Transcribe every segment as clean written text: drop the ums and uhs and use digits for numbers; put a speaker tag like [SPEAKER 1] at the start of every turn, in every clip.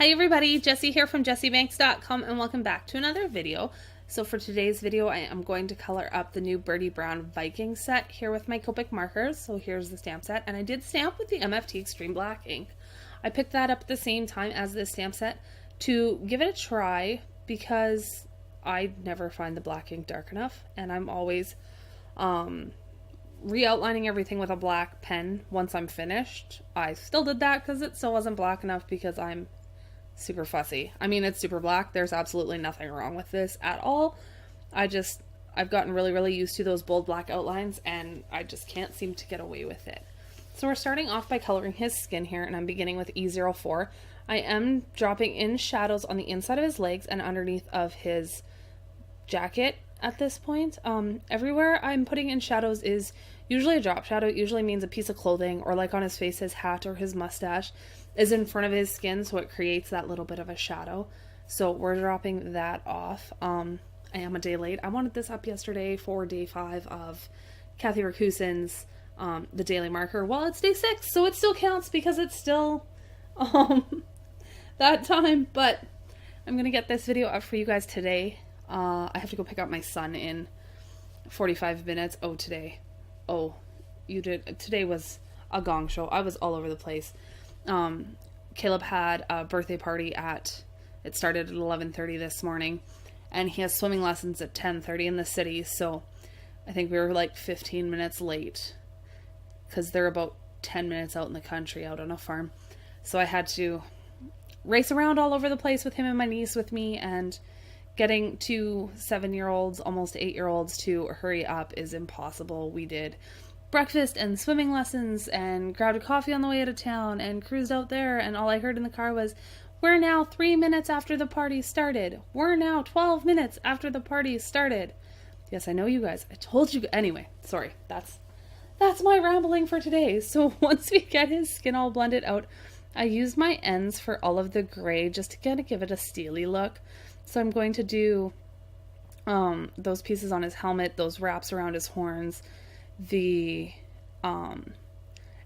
[SPEAKER 1] Hi everybody, Jessie here from jessiebanks.com and welcome back to another video. So for today's video, I am going to color up the new Birdie Brown Viking set here with my Copic markers. So here's the stamp set, and I did stamp with the MFT Extreme Black ink. I picked that up at the same time as this stamp set to give it a try because I never find the black ink dark enough, and I'm always re-outlining everything with a black pen once I'm finished. I still did that because it still wasn't black enough because I'm super fussy. I mean, it's super black. There's absolutely nothing wrong with this at all. I've gotten really used to those bold black outlines, and I just can't seem to get away with it. So we're starting off by coloring his skin here, and I'm beginning with E04. I am dropping in shadows on the inside of his legs and underneath of his jacket at this point. Everywhere I'm putting in shadows is usually a drop shadow. It usually means a piece of clothing, or like on his face, his hat or his mustache is in front of his skin, so it creates that little bit of a shadow. So we're dropping that off. I am a day late. I wanted this up yesterday for day 5 of Kathy Rakusen's the daily marker. Well, it's day 6, so it still counts because it's still that time, but I'm gonna get this video up for you guys today. I have to go pick up my son in 45 minutes. Today was a gong show. I was all over the place. Caleb had a birthday party it started at 11:30 this morning, and he has swimming lessons at 10:30 in the city, so I think we were like 15 minutes late because they're about 10 minutes out in the country out on a farm. So I had to race around all over the place with him and my niece with me, and getting 2 7-year-olds, almost 8-year-olds to hurry up is impossible. We did breakfast and swimming lessons and grabbed a coffee on the way out of town and cruised out there, and all I heard in the car was, "We're now 3 minutes after the party started. We're now 12 minutes after the party started." Yes, I know, you guys. I told you. Anyway, sorry. That's my rambling for today. So once we get his skin all blended out, I use my ends for all of the gray just to kind of give it a steely look. So I'm going to do those pieces on his helmet, those wraps around his horns, the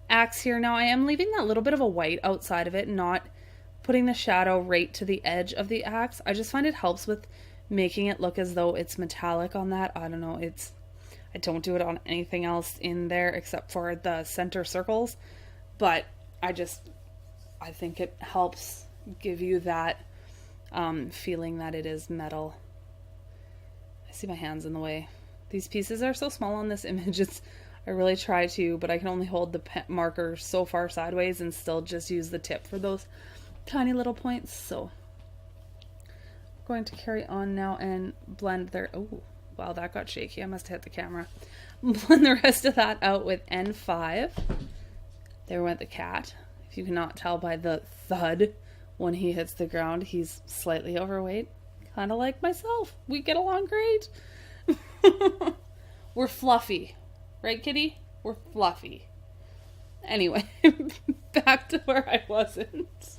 [SPEAKER 1] axe here. Now I am leaving that little bit of a white outside of it, not putting the shadow right to the edge of the axe. I just find it helps with making it look as though it's metallic on that. I don't know, I don't do it on anything else in there except for the center circles, but I think it helps give you that feeling that it is metal. I see my hands in the way. These pieces are so small on this image. I really try to, but I can only hold the marker so far sideways and still just use the tip for those tiny little points. So I'm going to carry on now and blend their, oh wow, that got shaky. I must have hit the camera. Blend the rest of that out with N5. There went the cat. If you cannot tell by the thud when he hits the ground, he's slightly overweight. Kind of like myself. We get along great. We're fluffy. Right, kitty? We're fluffy. Anyway, back to where I wasn't.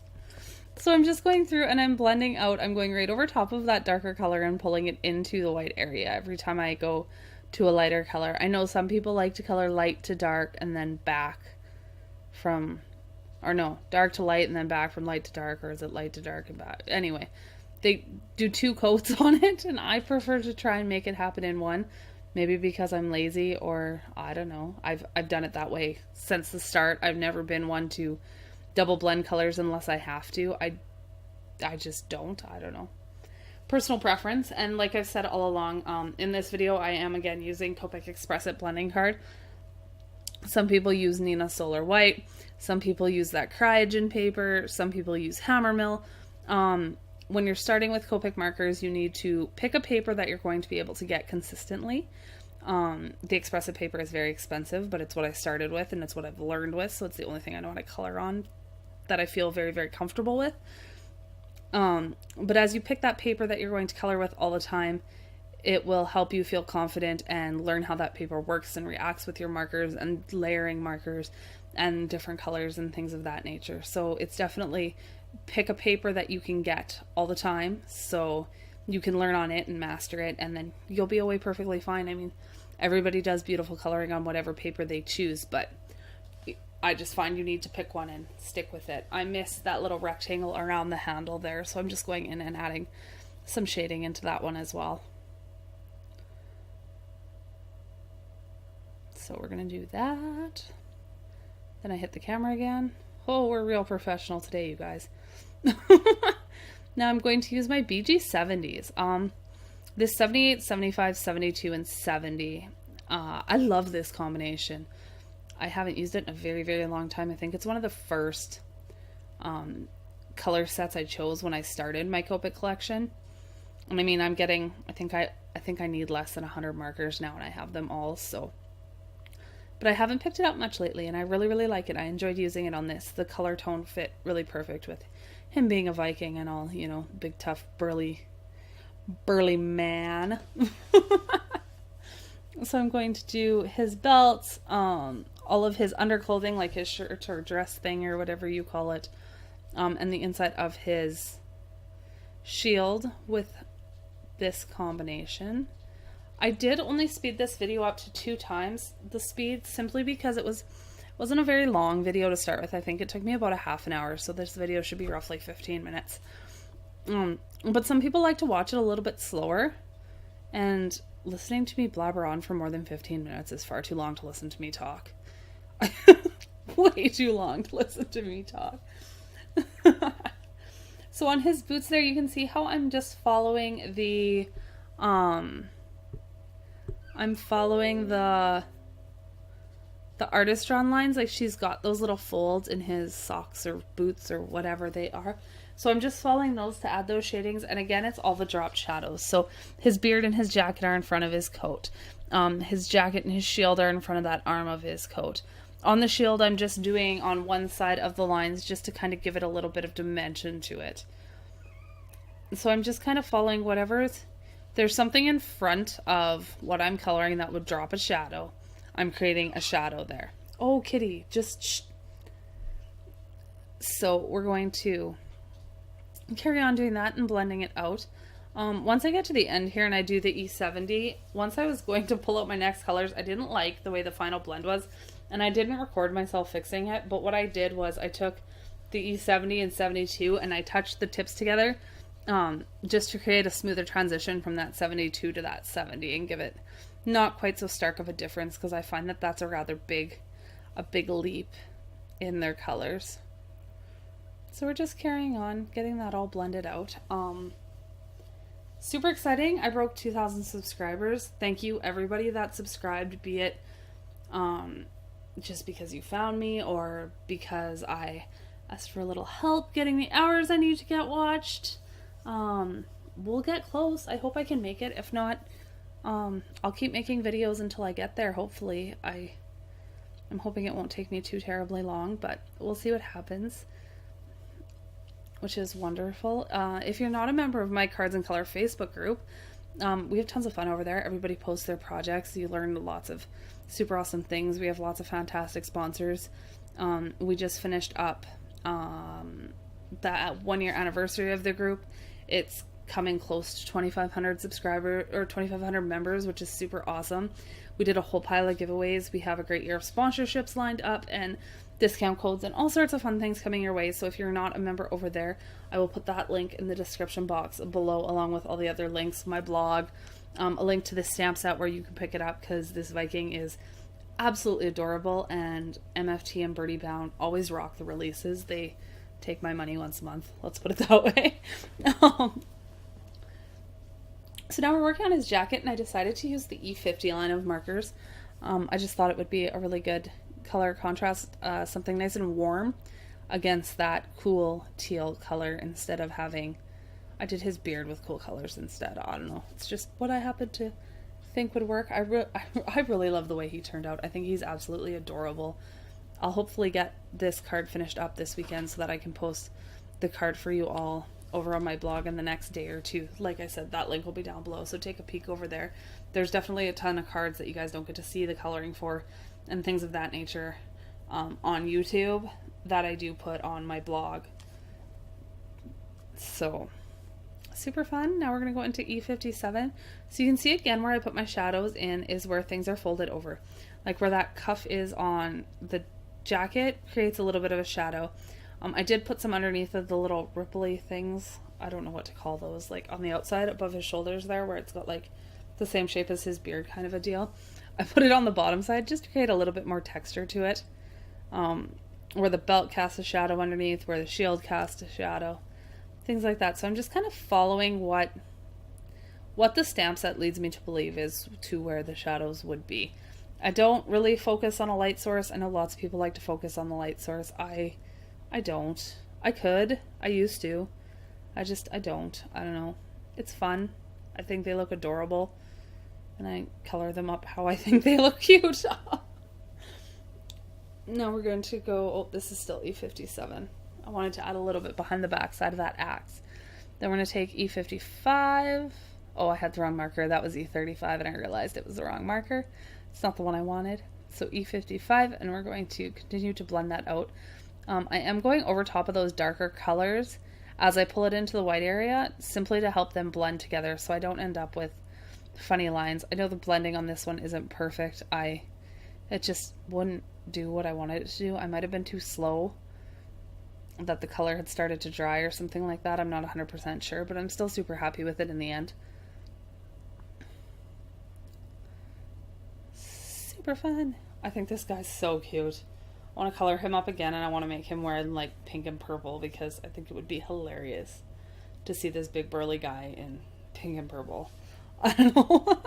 [SPEAKER 1] So I'm just going through and I'm blending out. I'm going right over top of that darker color and pulling it into the white area every time I go to a lighter color. I know some people like to color light to dark and then back from, or no, dark to light and then back from light to dark, or is it light to dark and back? Anyway, they do 2 coats on it, and I prefer to try and make it happen in one. Maybe because I'm lazy, or I don't know. I've done it that way since the start. I've never been one to double blend colors unless I have to. I just don't. I don't know. Personal preference. And like I've said all along, in this video, I am again using Copic Express It blending card. Some people use Nina Solar White. Some people use that cryogen paper. Some people use Hammermill. When you're starting with Copic markers, you need to pick a paper that you're going to be able to get consistently. The Expressive paper is very expensive, but it's what I started with and it's what I've learned with, so it's the only thing I know how to color on that I feel very comfortable with. But as you pick that paper that you're going to color with all the time, it will help you feel confident and learn how that paper works and reacts with your markers and layering markers and different colors and things of that nature. So it's definitely pick a paper that you can get all the time so you can learn on it and master it, and then you'll be away perfectly fine. I mean, everybody does beautiful coloring on whatever paper they choose, but I just find you need to pick one and stick with it. I missed that little rectangle around the handle there, so I'm just going in and adding some shading into that one as well. So we're going to do that. Then I hit the camera again. Oh, we're real professional today, you guys. Now I'm going to use my BG70s. This 78, 75, 72, and 70. I love this combination. I haven't used it in a very, very long time. I think it's one of the first color sets I chose when I started my Copic collection. And I mean, I think I need less than 100 markers now, and I have them all, so. But I haven't picked it up much lately, and I really, really like it. I enjoyed using it on this. The color tone fit really perfect with him being a Viking and all, you know, big, tough, burly man. So I'm going to do his belts, all of his underclothing, like his shirt or dress thing or whatever you call it, and the inside of his shield with this combination. I did only speed this video up to 2 times the speed, simply because it wasn't a very long video to start with. I think it took me about a half an hour, so this video should be roughly 15 minutes. But some people like to watch it a little bit slower, and listening to me blabber on for more than 15 minutes is far too long to listen to me talk. Way too long to listen to me talk. So on his boots there, you can see how I'm just following the artist drawn lines. Like, she's got those little folds in his socks or boots or whatever they are. So I'm just following those to add those shadings. And again, it's all the dropped shadows. So his beard and his jacket are in front of his coat. His jacket and his shield are in front of that arm of his coat. On the shield, I'm just doing on one side of the lines just to kind of give it a little bit of dimension to it. So I'm just kind of following whatever's... There's something in front of what I'm coloring that would drop a shadow. I'm creating a shadow there. Oh, kitty, just shh. So we're going to carry on doing that and blending it out. Once I get to the end here and I do the E70, once I was going to pull out my next colors, I didn't like the way the final blend was, and I didn't record myself fixing it, but what I did was I took the E70 and 72 and I touched the tips together just to create a smoother transition from that 72 to that 70 and give it not quite so stark of a difference, because I find that that's a rather big leap in their colors. So we're just carrying on, getting that all blended out. Super exciting. I broke 2,000 subscribers. Thank you everybody that subscribed, be it just because you found me or because I asked for a little help getting the hours I need to get watched. We'll get close. I hope I can make it. If not, I'll keep making videos until I get there, hopefully. I'm hoping it won't take me too terribly long, but we'll see what happens, which is wonderful. If you're not a member of my Cards and Color Facebook group, we have tons of fun over there. Everybody posts their projects. You learn lots of super awesome things. We have lots of fantastic sponsors. We just finished up that 1 year anniversary of the group. It's coming close to 2,500 subscribers or 2,500 members, which is super awesome. We did a whole pile of giveaways. We have a great year of sponsorships lined up and discount codes and all sorts of fun things coming your way. So if you're not a member over there, I will put that link in the description box below, along with all the other links, my blog, a link to the stamp set where you can pick it up, because this Viking is absolutely adorable, and MFT and Birdie Bound always rock the releases. They take my money once a month, let's put it that way. So now we're working on his jacket, and I decided to use the E50 line of markers. I just thought it would be a really good color contrast, something nice and warm against that cool teal color, instead of having... I did his beard with cool colors instead. I don't know. It's just what I happen to think would work. I really love the way he turned out. I think he's absolutely adorable. I'll hopefully get this card finished up this weekend so that I can post the card for you all over on my blog in the next day or two. Like I said, that link will be down below, so take a peek over there. There's definitely a ton of cards that you guys don't get to see the coloring for and things of that nature on YouTube that I do put on my blog. So super fun. Now we're going to go into E57. So you can see again where I put my shadows in is where things are folded over. Like where that cuff is on the jacket creates a little bit of a shadow. I did put some underneath of the little ripply things. I don't know what to call those, like on the outside above his shoulders there, where it's got like the same shape as his beard kind of a deal. I put it on the bottom side just to create a little bit more texture to it. Where the belt casts a shadow underneath, where the shield casts a shadow, things like that. So I'm just kind of following what the stamp set leads me to believe is to where the shadows would be. I don't really focus on a light source. I know lots of people like to focus on the light source. I don't. I could. I used to. I don't. I don't know. It's fun. I think they look adorable. And I color them up how I think they look cute. Now we're going to go... Oh, this is still E57. I wanted to add a little bit behind the back side of that axe. Then we're going to take E55. Oh, I had the wrong marker. That was E35 and I realized it was the wrong marker. It's not the one I wanted. So E55, and we're going to continue to blend that out. I am going over top of those darker colors as I pull it into the white area, simply to help them blend together so I don't end up with funny lines. I know the blending on this one isn't perfect. It just wouldn't do what I wanted it to do. I might have been too slow, that the color had started to dry or something like that. I'm not 100% sure, but I'm still super happy with it in the end. Super fun. I think this guy's so cute. I want to color him up again, and I want to make him wearing like pink and purple because I think it would be hilarious to see this big burly guy in pink and purple. I don't know.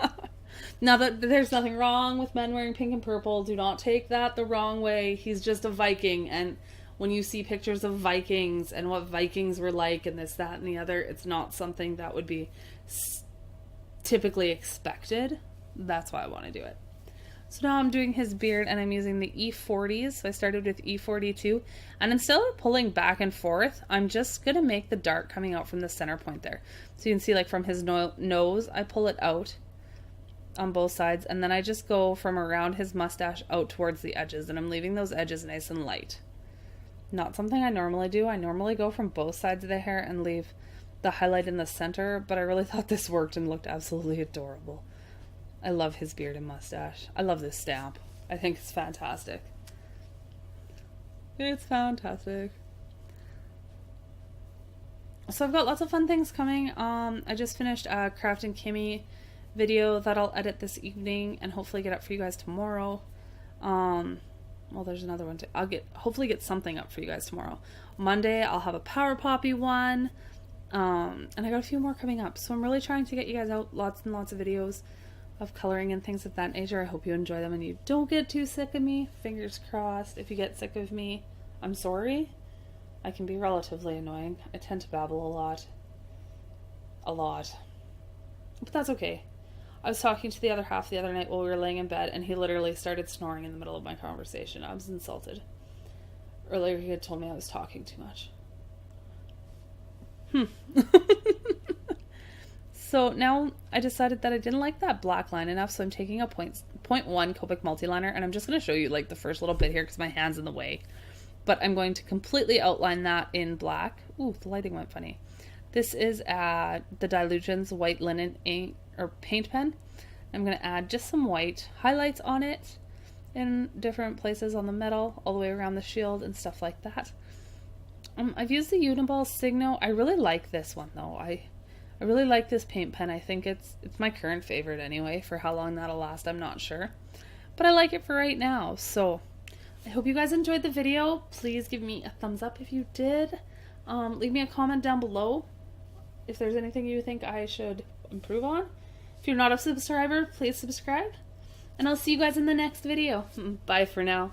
[SPEAKER 1] Now that there's nothing wrong with men wearing pink and purple, do not take that the wrong way. He's just a Viking, and when you see pictures of Vikings and what Vikings were like and this, that, and the other, it's not something that would be typically expected. That's why I want to do it. So now I'm doing his beard, and I'm using the E40s. So I started with E42, and instead of pulling back and forth, I'm just going to make the dark coming out from the center point there. So you can see, like, from his nose, I pull it out on both sides, and then I just go from around his mustache out towards the edges, and I'm leaving those edges nice and light. Not something I normally do. I normally go from both sides of the hair and leave the highlight in the center, but I really thought this worked and looked absolutely adorable. I love his beard and mustache. I love this stamp. I think it's fantastic. It's fantastic. So I've got lots of fun things coming. I just finished a Craft and Kimmy video that I'll edit this evening and hopefully get up for you guys tomorrow. Well, there's another one too. I'll hopefully get something up for you guys tomorrow. Monday, I'll have a Power Poppy one. And I got a few more coming up. So I'm really trying to get you guys out lots and lots of videos of coloring and things of that nature. I hope you enjoy them and you don't get too sick of me. Fingers crossed. If you get sick of me, I'm sorry. I can be relatively annoying. I tend to babble a lot. But that's okay. I was talking to the other half the other night while we were laying in bed, and he literally started snoring in the middle of my conversation. I was insulted. Earlier he had told me I was talking too much. So now I decided that I didn't like that black line enough, so I'm taking a 0.1 Copic multiliner, and I'm just going to show you like the first little bit here because my hand's in the way. But I'm going to completely outline that in black. Ooh, the lighting went funny. This is the Dilutions White Linen ink or paint pen. I'm going to add just some white highlights on it in different places on the metal, all the way around the shield and stuff like that. I've used the Uniball Signo. I really like this one though. I really like this paint pen. I think it's my current favorite anyway. For how long that'll last, I'm not sure. But I like it for right now. So I hope you guys enjoyed the video. Please give me a thumbs up if you did. Leave me a comment down below if there's anything you think I should improve on. If you're not a subscriber, please subscribe. And I'll see you guys in the next video. Bye for now.